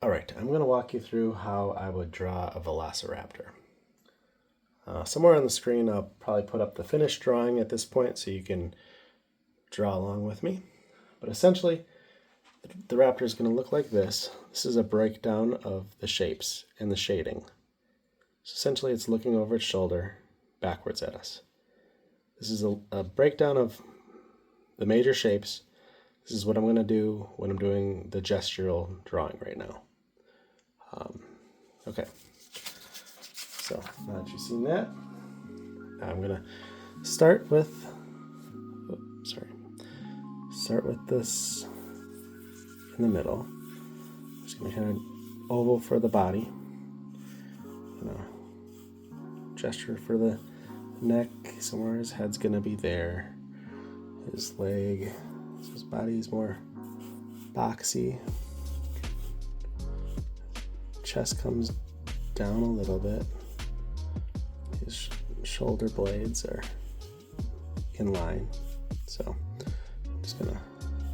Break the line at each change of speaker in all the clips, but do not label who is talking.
All right, I'm going to walk you through how I would draw a velociraptor. Somewhere on the screen, I'll probably put up the finished drawing at this point so you can draw along with me. But essentially, the raptor is going to look like this. This is a breakdown of the shapes and the shading. So essentially, it's looking over its shoulder backwards at us. This is a breakdown of the major shapes. This is what I'm going to do when I'm doing the gestural drawing right now. Okay, so now that you've seen that, I'm going to start with this in the middle. I'm just going to kind of oval for the body. Gesture for the neck, somewhere his head's going to be there. His leg, so his body is more boxy. Chest comes down a little bit. His shoulder blades are in line. So I'm just gonna,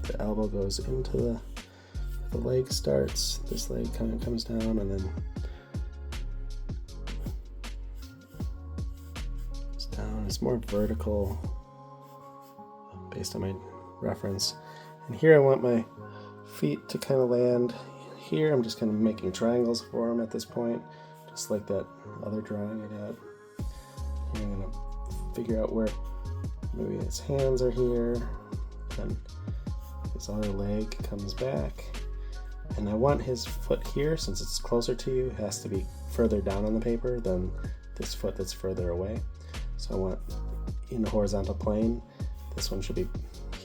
the elbow goes into the leg starts, this leg kind of comes down, and then it's down. It's more vertical based on my reference. And here I want my feet to kind of land here. I'm just kind of making triangles for him at this point, just like that other drawing I got. Here I'm going to figure out where maybe his hands are here, then his other leg comes back. And I want his foot here, since it's closer to you, it has to be further down on the paper than this foot that's further away. So I want in the horizontal plane, this one should be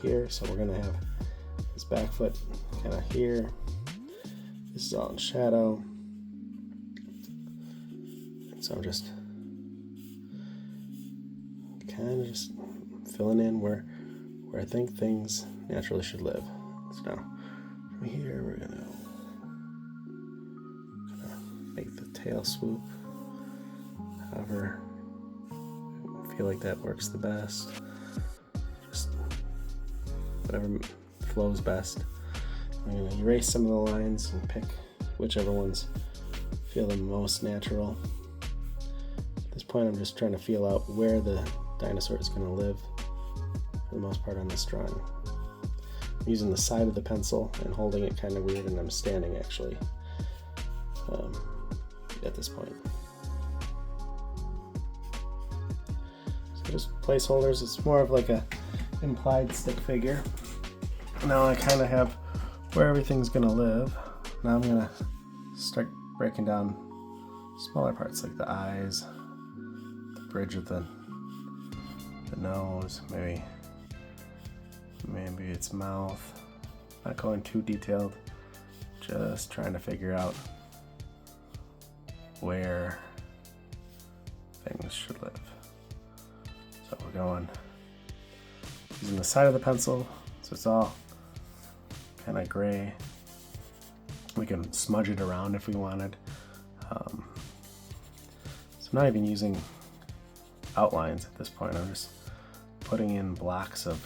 here, so we're going to have his back foot kind of here. This is all in shadow. So I'm just kind of just filling in where I think things naturally should live. So now from here we're gonna make the tail swoop. However, I feel like that works the best. Just whatever flows best. I'm going to erase some of the lines and pick whichever ones feel the most natural. At this point, I'm just trying to feel out where the dinosaur is going to live for the most part on this drawing. I'm using the side of the pencil and holding it kind of weird, and I'm standing actually at this point. So just placeholders. It's more of like a implied stick figure. Now I kind of have where everything's gonna live. Now I'm gonna start breaking down smaller parts like the eyes, the bridge of the nose, maybe its mouth. Not going too detailed, just trying to figure out where things should live. So we're going using the side of the pencil, so it's all kind of gray. We can smudge it around if we wanted. So I'm not even using outlines at this point. I'm just putting in blocks of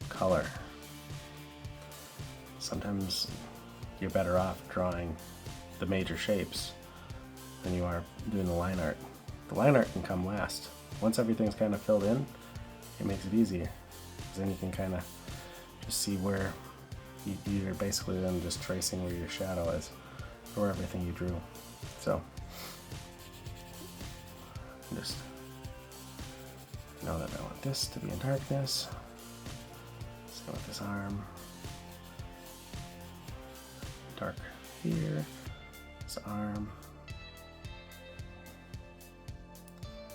color. Sometimes you're better off drawing the major shapes than you are doing the line art. The line art can come last. Once everything's kind of filled in, it makes it easier, because then you can kind of just see where you're basically then just tracing where your shadow is for everything you drew. So just know that I want this to be in darkness. Same with this arm. Dark here. This arm.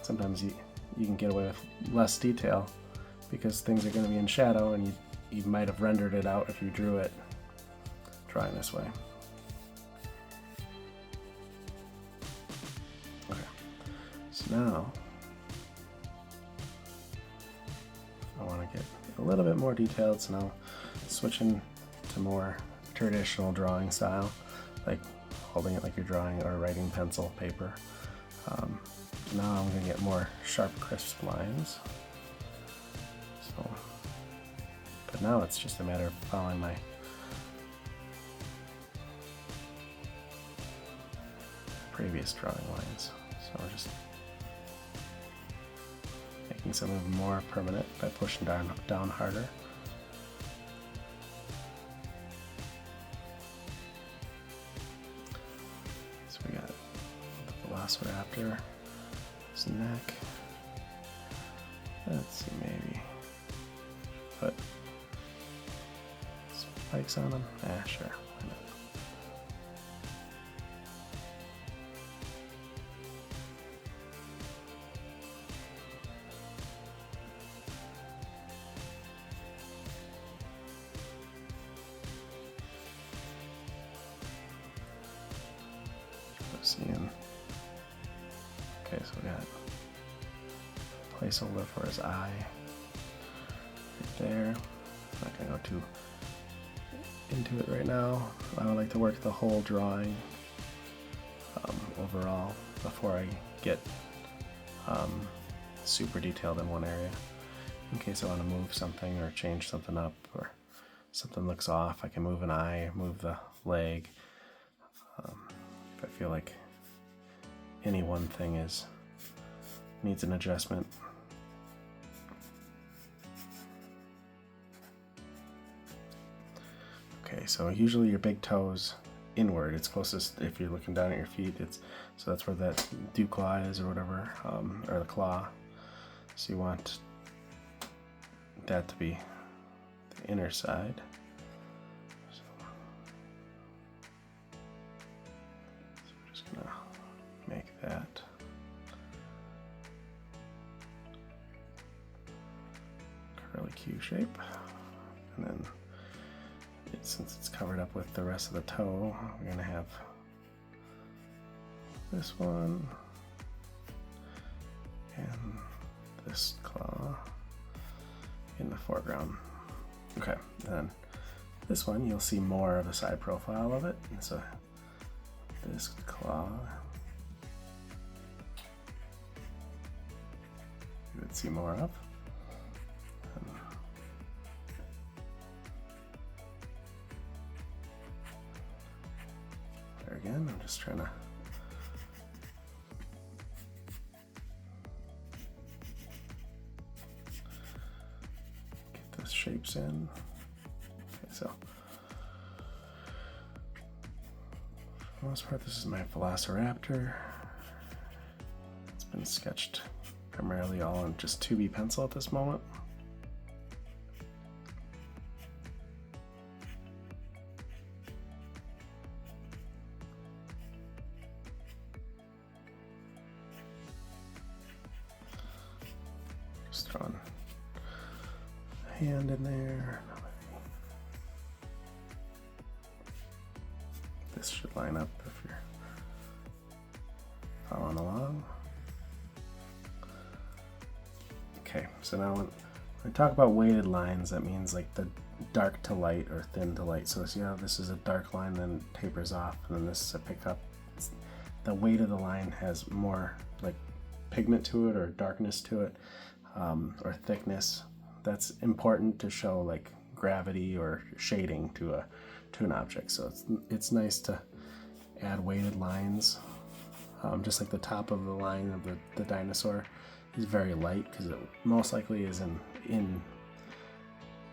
Sometimes you can get away with less detail because things are going to be in shadow, and you might have rendered it out if you drew it drawing this way. Okay, so now I want to get a little bit more detailed, so now switching to more traditional drawing style, like holding it like you're drawing or writing pencil paper. Now I'm going to get more sharp, crisp lines. So, but now it's just a matter of following my previous drawing lines. So we're just making some of them more permanent by pushing down harder. So we got the velociraptor, his neck. Let's see, maybe put spikes on him. Sure. Why not? Seeing. Okay, so we got a placeholder for his eye right there. I'm not gonna go too into it right now. I would like to work the whole drawing overall before I get super detailed in one area. In case I want to move something or change something up or something looks off, I can move an eye, move the leg. If I feel like any one thing needs an adjustment. Okay, so usually your big toe's inward. It's closest if you're looking down at your feet. So that's where that dew claw is or whatever, or the claw. So you want that to be the inner side. So we're just gonna make that curly Q shape, and then since it's covered up with the rest of the toe, we're gonna have this one and this claw in the foreground. Okay, then this one you'll see more of a side profile of it. And so this claw, you would see more of. There again, I'm just trying to get those shapes in. Okay, so for the most part, this is my velociraptor. It's been sketched primarily all in just 2B pencil at this moment. Just throwing a hand in there. This should line up if you're following along. Okay, so now when I talk about weighted lines, that means like the dark to light or thin to light. So see how this is a dark line, then tapers off, and then this is a pickup. The weight of the line has more like pigment to it or darkness to it, or thickness. That's important to show like gravity or shading to an object. So it's nice to add weighted lines. Just like the top of the line of the dinosaur is very light because it most likely is in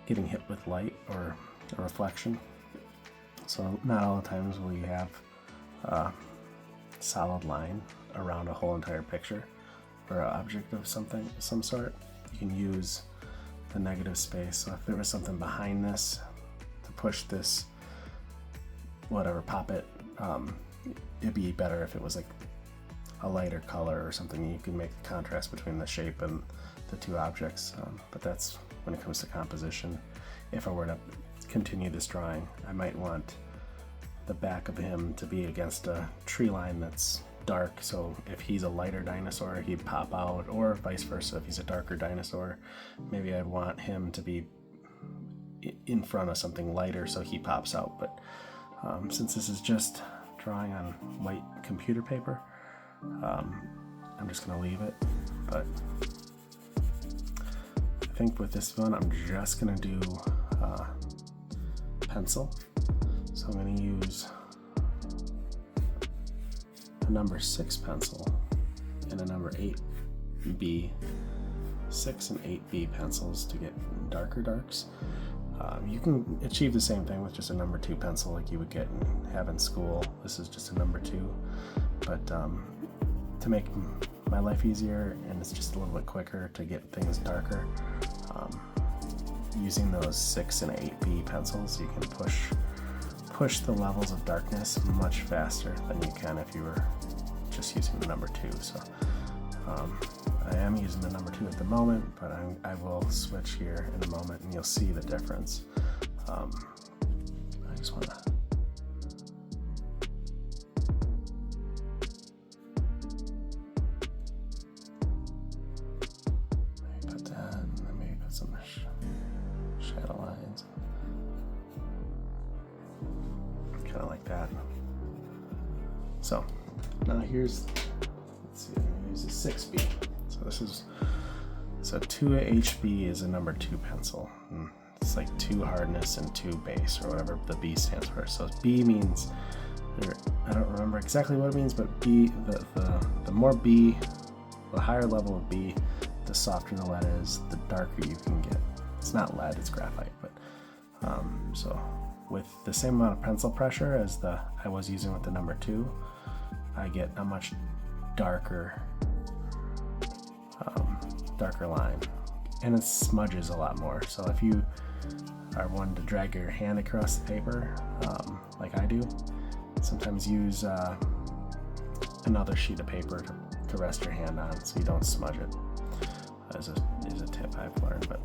getting hit with light or a reflection. So not all the times will you have a solid line around a whole entire picture or an object of some sort. You can use the negative space. So if there was something behind this to push this, whatever, pop it, it'd be better if it was like a lighter color or something. You can make the contrast between the shape and the two objects. But that's when it comes to composition. If I were to continue this drawing, I might want the back of him to be against a tree line that's dark, so if he's a lighter dinosaur he'd pop out, or vice versa. If he's a darker dinosaur, maybe I'd want him to be in front of something lighter so he pops out. But since this is just drawing on white computer paper, I'm just gonna leave it. But I think with this one I'm just gonna do pencil. So I'm gonna use a number 6 pencil and a number 8B, 6 and 8B pencils to get darker darks. You can achieve the same thing with just a number 2 pencil like you would have in school. This is just a number 2, but to make my life easier, and it's just a little bit quicker to get things darker, using those 6 and 8B pencils, you can push the levels of darkness much faster than you can if you were just using the number 2. So I am using the number 2 at the moment, but I will switch here in a moment and you'll see the difference. I just want to maybe put that, and then maybe put some shadow lines, kind of like that. So now here's, let's see, I'm going to use a 6B. So 2HB is a number 2 pencil. It's like 2 hardness and 2 base, or whatever the B stands for. So B means, I don't remember exactly what it means, but B, the more B, the higher level of B, the softer the lead is, the darker you can get. It's not lead, it's graphite, but so with the same amount of pencil pressure as I was using with the number 2, I get a much darker line, and it smudges a lot more. So if you are one to drag your hand across the paper, like I do, sometimes use another sheet of paper to rest your hand on so you don't smudge it, is a tip I've learned. But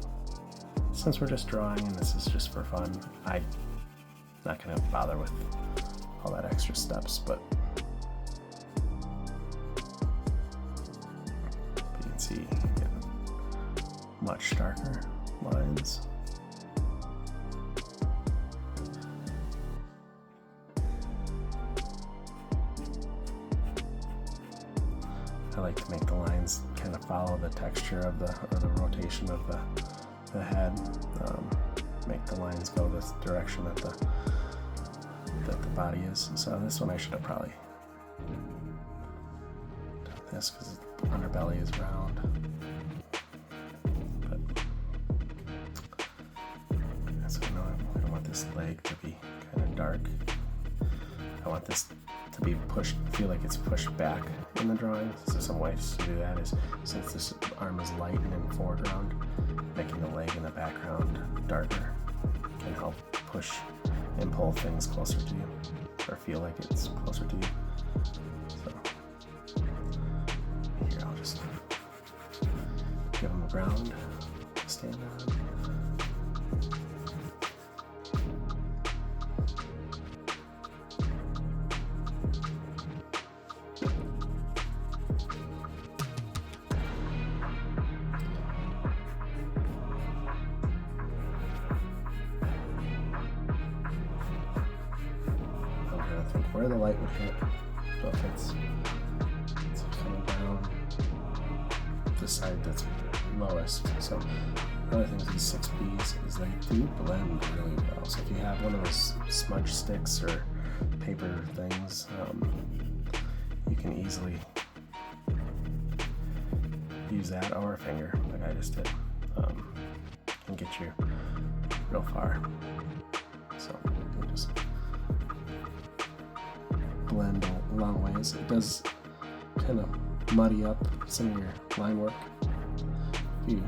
since we're just drawing and this is just for fun, I'm not going to bother with all that extra steps, but you can see much darker lines. I like to make the lines kind of follow the texture of or the rotation of the head. Make the lines go this direction that the body is. So this one I should have probably done this because the underbelly is round. I want this leg to be kind of dark. I want this to be feel like it's pushed back in the drawing. So some ways to do that is, since this arm is light and in foreground, making the leg in the background darker can help push and pull things closer to you, or feel like it's closer to you. So here I'll just give them a ground to stand on. Where the light would hit, so if it's coming down the side that's lowest. So another thing with these 6Bs is they do blend really well. So if you have one of those smudge sticks or paper things, you can easily use that, or a finger like I just did, and get you real far. So you can just blend a long ways. It does kind of muddy up some of your line work if you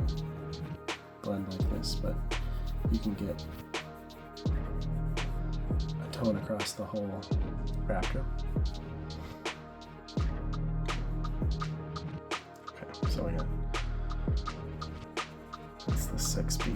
blend like this, but you can get a tone across the whole raptor. Okay, so we got, that's the 6B.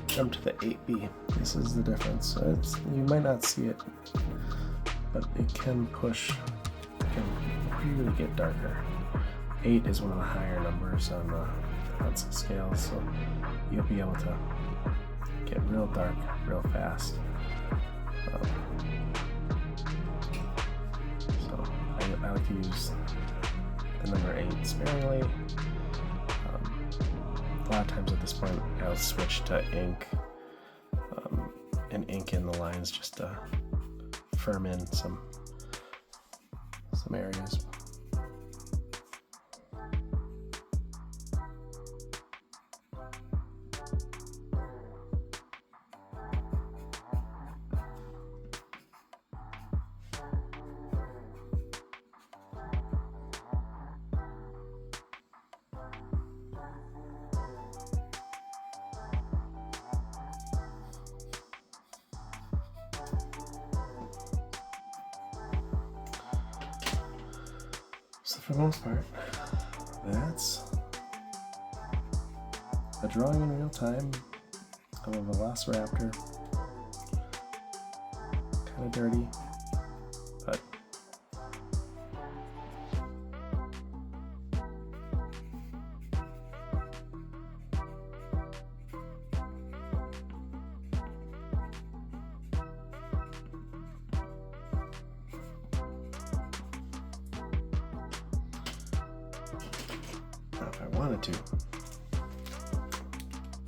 Jump to the 8B. This is the difference. You might not see it, but it can push, it can really get darker. 8 is one of the higher numbers on the pencil scale, so you'll be able to get real dark real fast. So I like to use the number 8 sparingly. A lot of times at this point I'll switch to ink and ink in the lines just to firm in some areas. So for the most part, that's a drawing in real time of a velociraptor. Kind of dirty, but if I wanted to,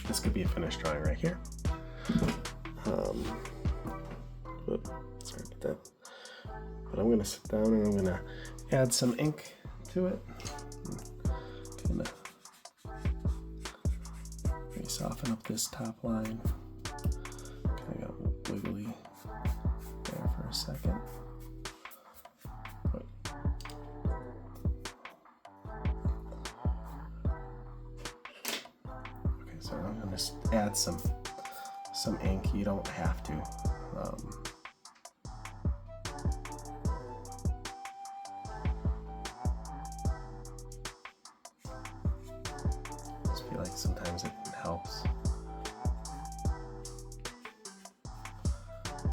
this could be a finished drawing right here. Sorry about that. But I'm going to sit down and I'm going to add some ink to it. Kind of maybe soften up this top line. Kind of got wiggly there for a second. So I'm going to add some ink. You don't have to. I just feel like sometimes it helps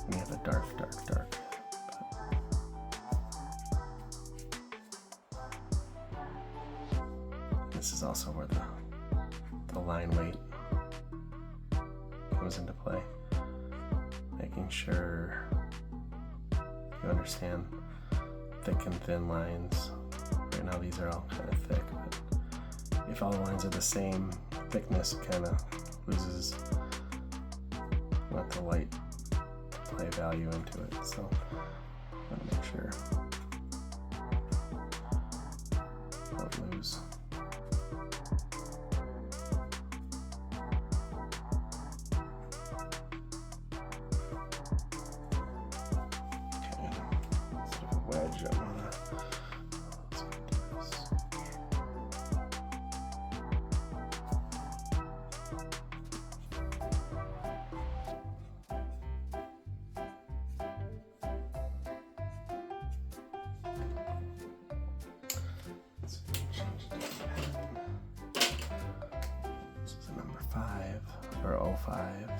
when you have a dark. This is also where the line weight comes into play, making sure you understand thick and thin lines. Right now these are all kind of thick, but if all the lines are the same thickness, it kind of loses what the light play value into it. So I want to make sure I don't lose. Wedge. I'm gonna let's do this. Let's change it to pen. This is a number 5 or 05.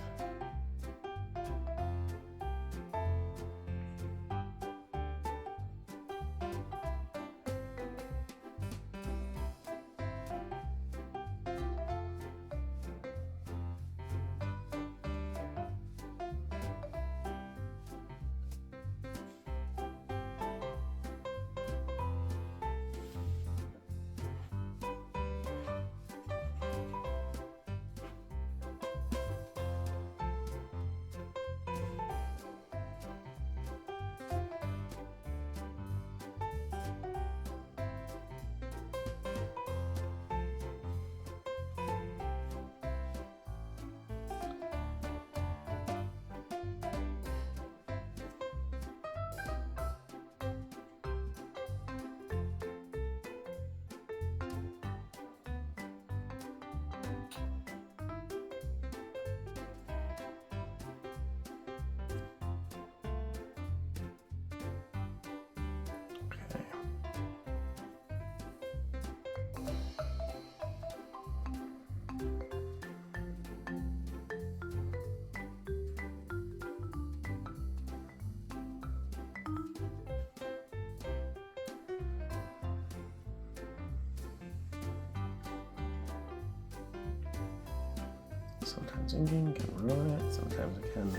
Sometimes inking can ruin it, sometimes it can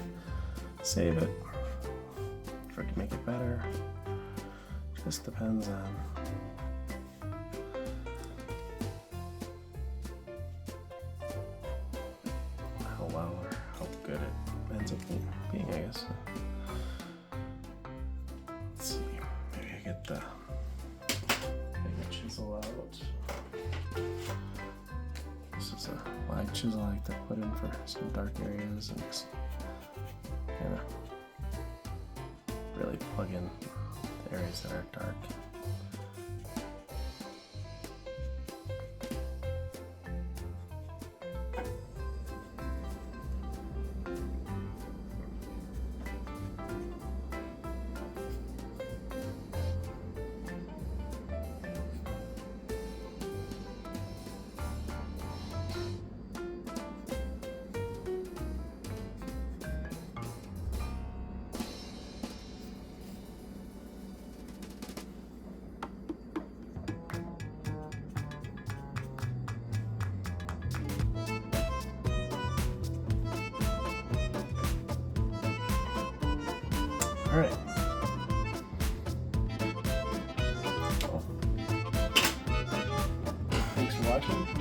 save it, or it can make it better. Just depends on how well or how good it ends up being, I guess. Let's see, maybe I get the chisel out. This is a wide chisel I like to put in for some dark areas and just kind of really plug in the areas that are dark. All right. Thanks for watching.